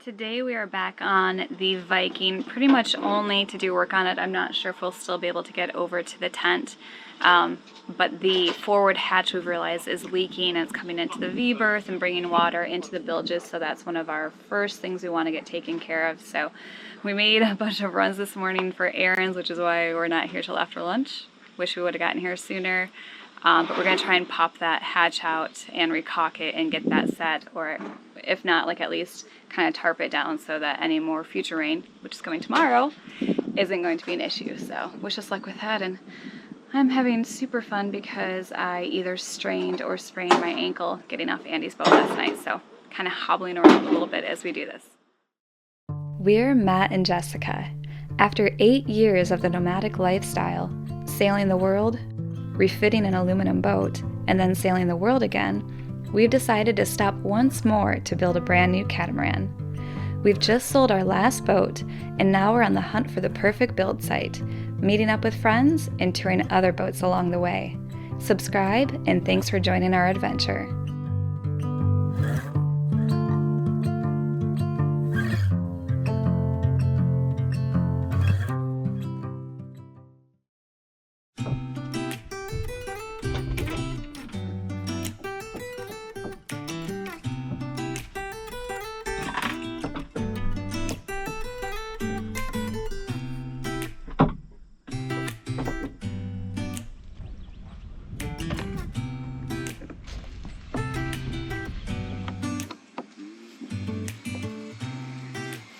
Today we are back on the Viking, pretty much only to do work on it. I'm not sure if we'll still be able to get over to the tent, but the forward hatch we've realized is leaking and it's coming into the V-berth and bringing water into the bilges, so that's one of our first things we want to get taken care of. So we made a bunch of runs this morning for errands, which is why we're not here till after lunch. Wish we would have gotten here sooner. But we're going to try and pop that hatch out and recaulk it and get that set, or if not, like at least kind of tarp it down so that any more future rain, which is coming tomorrow, isn't going to be an issue. So wish us luck with that. And I'm having super fun because I either strained or sprained my ankle getting off Andy's boat last night. So kind of hobbling around a little bit as we do this. We're Matt and Jessica. After 8 years of the nomadic lifestyle, sailing the world, refitting an aluminum boat, and then sailing the world again, we've decided to stop once more to build a brand new catamaran. We've just sold our last boat, and now we're on the hunt for the perfect build site, meeting up with friends and touring other boats along the way. Subscribe, and thanks for joining our adventure.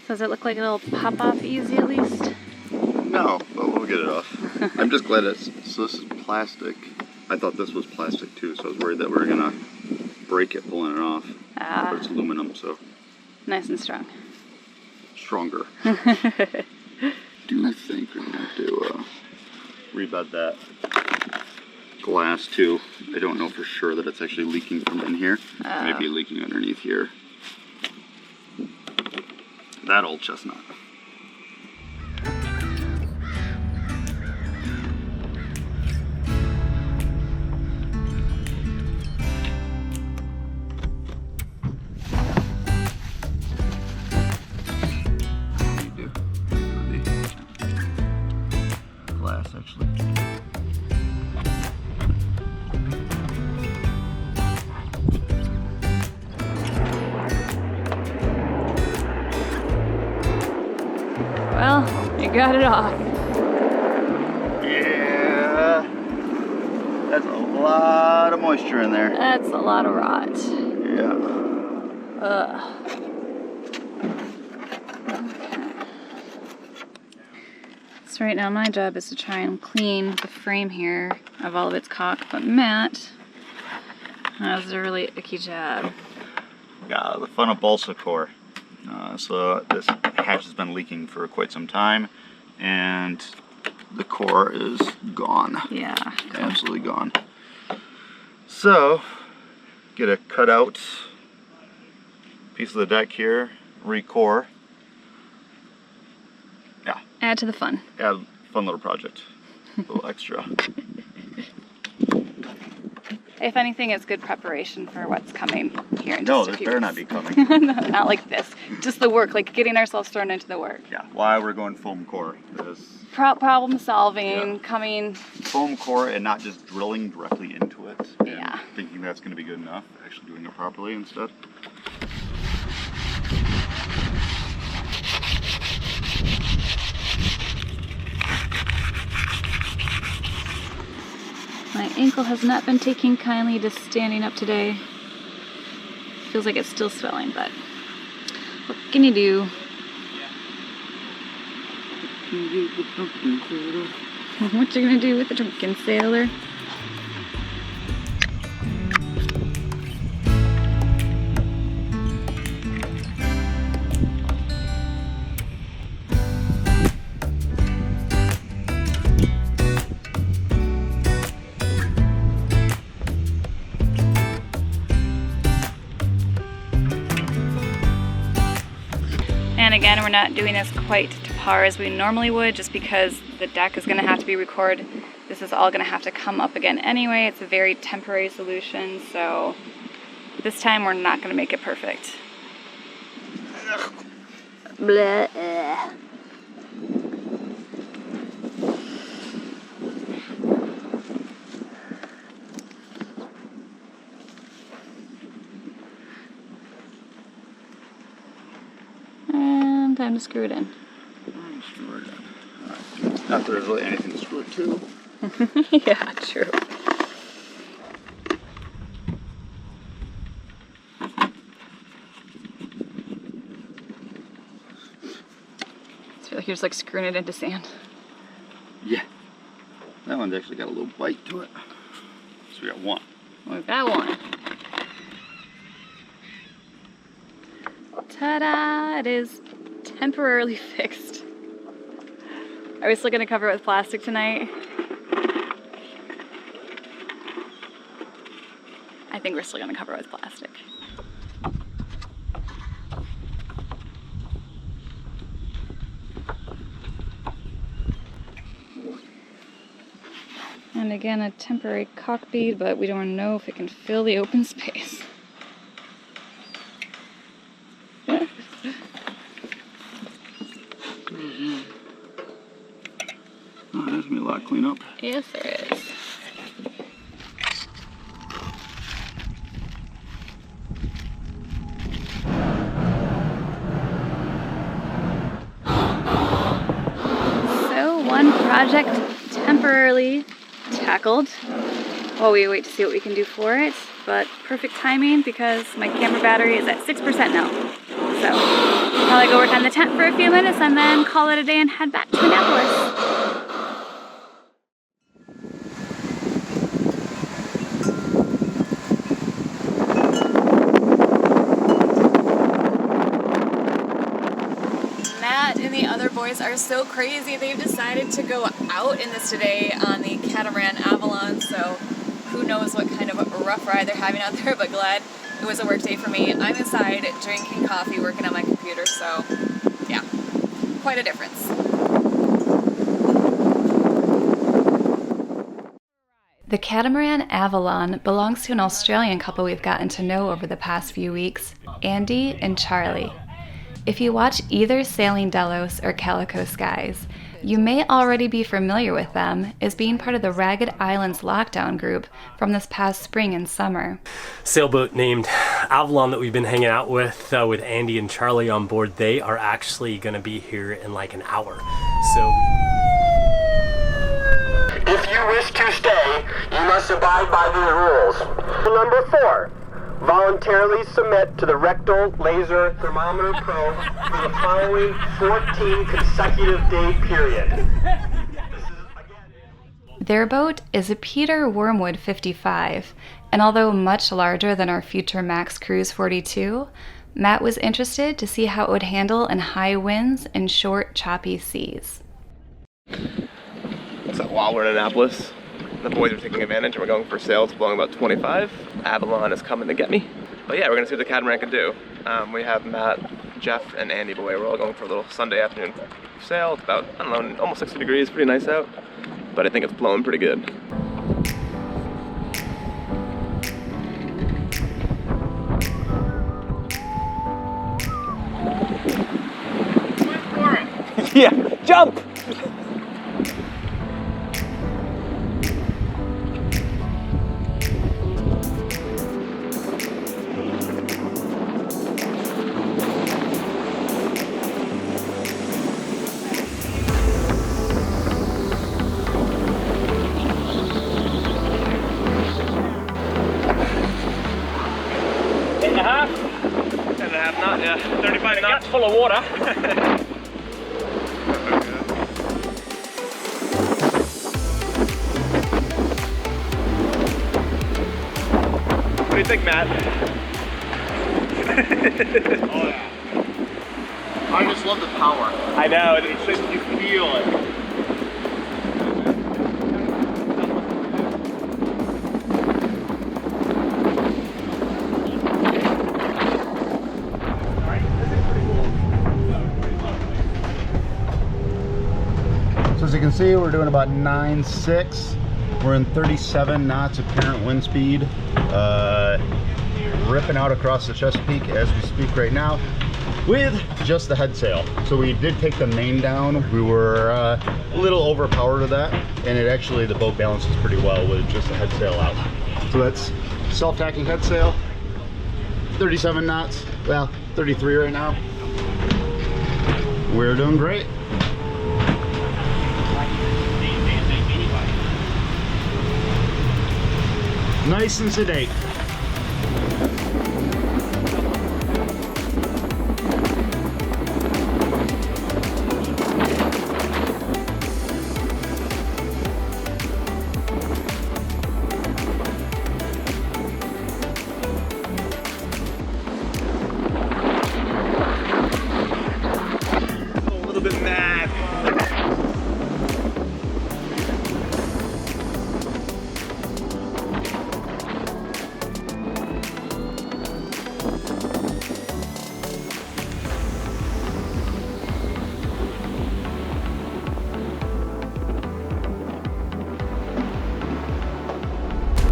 Does it look like it'll pop off easy at least? No, but we'll get it off. I'm just glad it's, so this is plastic. I thought this was plastic too, so I was worried that we were gonna break it pulling it off. But it's aluminum, so. Nice and strong. Stronger. Do you think we're gonna have to rebed that glass too? I don't know for sure that it's actually leaking from in here. It might be leaking underneath here. That old chestnut. Glass actually. Well, you got it off. Yeah, that's a lot of moisture in there. That's a lot of rot. Yeah. Ugh. So right now my job is to try and clean the frame here of all of its caulk, but Matt has a really icky job. Yeah, the fun of balsa core. So this hatch has been leaking for quite some time, and the core is gone. Yeah. Absolutely gone. So, get a cutout piece of the deck here, re-core. Yeah. Add to the fun. Yeah, fun little project. A little extra. If anything, it's good preparation for what's coming here in No, just a this few better weeks. not be coming. No, not like this. Just the work, like getting ourselves thrown into the work. Yeah, why we're going foam core is Problem solving, Yeah. coming. foam core and not just drilling directly into it. And Yeah. thinking that's going to be good enough. Actually doing it properly instead. My ankle has not been taking kindly to standing up today. Feels like it's still swelling, but what can you do? What you gonna do with the drunken sailor? And again, we're not doing this quite to par as we normally would, just because the deck is going to have to be recored. This is all going to have to come up again anyway. It's a very temporary solution, so this time we're not going to make it perfect. Bleh. And time to screw it in. Screw it in. Alright. Not that there's really anything to screw it to. Yeah, true. I feel like you're just like screwing it into sand. Yeah. That one's actually got a little bite to it. So we got one. We've got one. Ta-da! It is temporarily fixed. Are we still gonna cover it with plastic tonight? I think we're still gonna cover it with plastic. And again, a temporary cock bead, but we don't know if it can fill the open space. Oh, there's gonna be a lot of cleanup. Yes, there is. So, one project temporarily tackled while we wait to see what we can do for it, but perfect timing because my camera battery is at 6% now. So, I'll probably go work on the tent for a few minutes and then call it a day and head back to Annapolis. Matt and the other boys are so crazy. They've decided to go out in this today on the catamaran Avalon, so who knows what kind of a rough ride they're having out there, but glad it was a work day for me. I'm inside drinking coffee, working on my computer, so yeah, quite a difference. The catamaran Avalon belongs to an Australian couple we've gotten to know over the past few weeks, Andy and Charlie. If you watch either Sailing Delos or Calico Skies, you may already be familiar with them as being part of the Ragged Islands lockdown group from this past spring and summer. Sailboat named Avalon that we've been hanging out with Andy and Charlie on board, they are actually going to be here in like an hour. So if you wish to stay, you must abide by these rules. Number 4. Voluntarily submit to the rectal laser thermometer probe for the following 14 consecutive day period. Their boat is a Peter Wormwood 55, and although much larger than our future Max Cruise 42, Matt was interested to see how it would handle in high winds and short, choppy seas. So while we're in Annapolis, the boys are taking advantage and we're going for sail. It's blowing about 25. Avalon is coming to get me. But yeah, we're gonna see what the catamaran can do. We have Matt, Jeff, and Andy away. We're all going for a little Sunday afternoon sail. It's about, I don't know, almost 60 degrees, pretty nice out. But I think it's blowing pretty good. Wait for it! Yeah, jump! Knot, yeah. 35 knots. Full of water. What do you think, Matt? Oh yeah. I just love the power. I know. It's just, you feel it. As you can see, we're doing about 9.6. We're in 37 knots apparent wind speed, ripping out across the Chesapeake as we speak right now. with just the head sail. So we did take the main down. We were a little overpowered with that, and it actually, the boat balances pretty well with just the head sail out. So that's self-tacking head sail, 37 knots, well, 33 right now. We're doing great. Nice and sedate.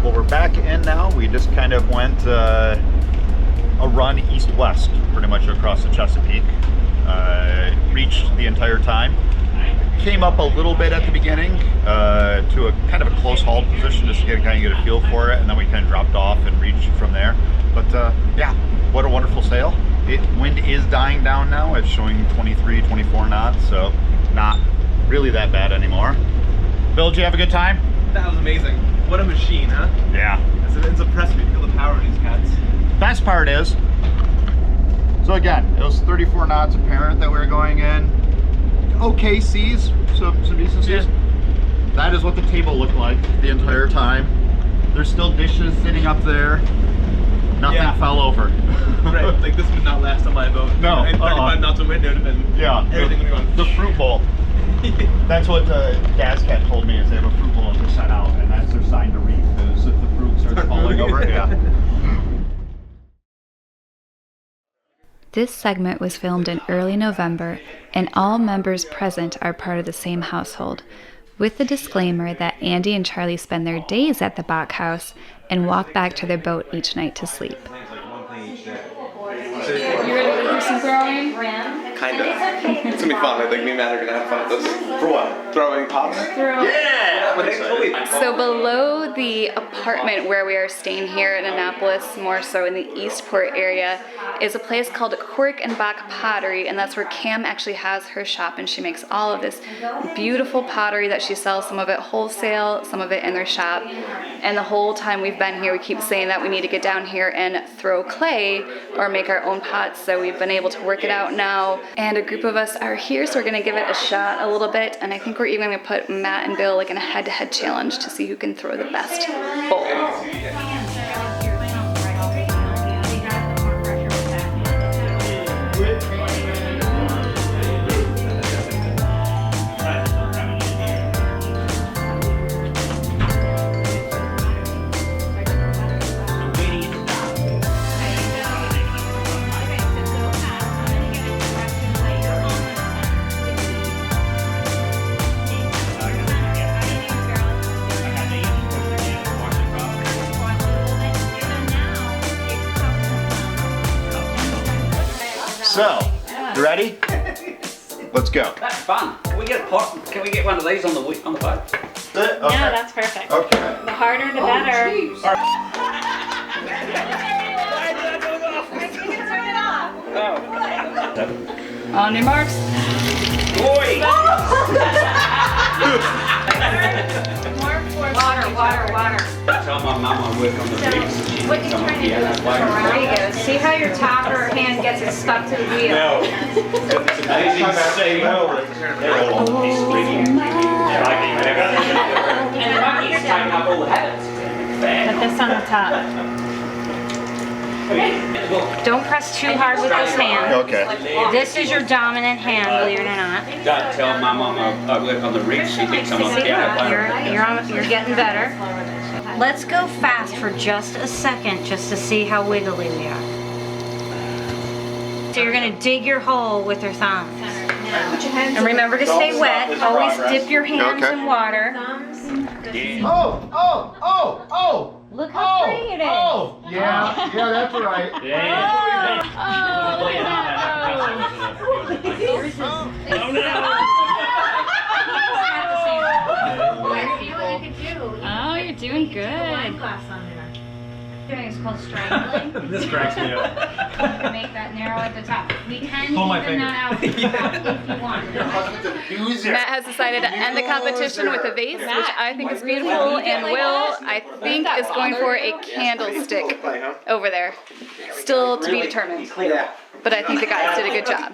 Well, we're back in now. We just kind of went a run east-west, pretty much across the Chesapeake. Reached the entire time. Came up a little bit at the beginning to a kind of a close hauled position just to kind of get a feel for it, and then we kind of dropped off and reached from there. But yeah, what a wonderful sail. Wind is dying down now. It's showing 23, 24 knots, so not really that bad anymore. Bill, did you have a good time? That was amazing. What a machine, huh? Yeah. It's impressive to feel the power in these cats. Best part is, so again, it was 34 knots apparent that we were going in. Okay seas, so some decent seas. Yeah. That is what the table looked like the entire time. There's still dishes sitting up there. Nothing fell over. Right, like this would not last on my boat. No. 35 knots of wind, it would have been everything would have gone. The fruit bowl. That's what Dad's cat told me, is they have a fruit bowl to set out, and that's their sign to reef, is if the fruit starts falling over. Yeah. This segment was filmed in early November, and all members present are part of the same household, with the disclaimer that Andy and Charlie spend their days at the Bach house and walk back to their boat each night to sleep. You ready to do some throwing? Kinda. It's gonna be fun. I think me and Matt are gonna have fun at this. For what? Throwing pops. Yeah! So below the apartment where we are staying here in Annapolis, more so in the Eastport area, is a place called Cork and Bach Pottery, and that's where Cam actually has her shop, and she makes all of this beautiful pottery that she sells, some of it wholesale, some of it in their shop. And the whole time we've been here, we keep saying that we need to get down here and throw clay or make our own pots, so we've been able to work it out now. And a group of us are here, so we're gonna give it a shot a little bit, and I think we're even gonna put Matt and Bill like in a head-to-head challenge to see who can throw the best bowl. So, you ready? Let's go. That's fun. Can we get a pot? Can we get one of these on the boat? Okay. Yeah, that's perfect. Okay. The harder, the better. On your marks. Water. Tell my mum I work on the rigs. What you're trying to do is there you go. See how your topper hand gets it stuck to the wheel? No. It's amazing to see. They're all on this rigging. And the monkey's taking up all the habits. Put this on the top. Don't press too hard with this hand. Okay. This is your dominant hand, believe it or not. Don't tell my mum I work on the rigs. She thinks I'm on the piano. You're getting better. Let's go fast for just a second, just to see how wiggly we are. So you're gonna dig your hole with your thumbs. And remember to stay wet. Always dip your hands in water. Oh! Look how pretty it is. Yeah, that's right. Oh, look at that doing is called strangling. This cracks me up. To make that narrow at the top. We can Pull my even that out if you want. Matt has decided to end the competition with a vase, which I think is beautiful, and Will, I think, is going for a candlestick over there. Still to be determined. But I think the guys did a good job.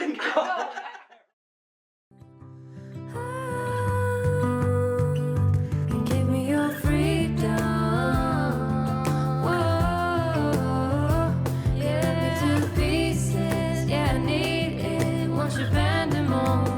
Give me your freedom. Whoa, yeah, let me to pieces. Yeah, I need it. Won't you bend them all?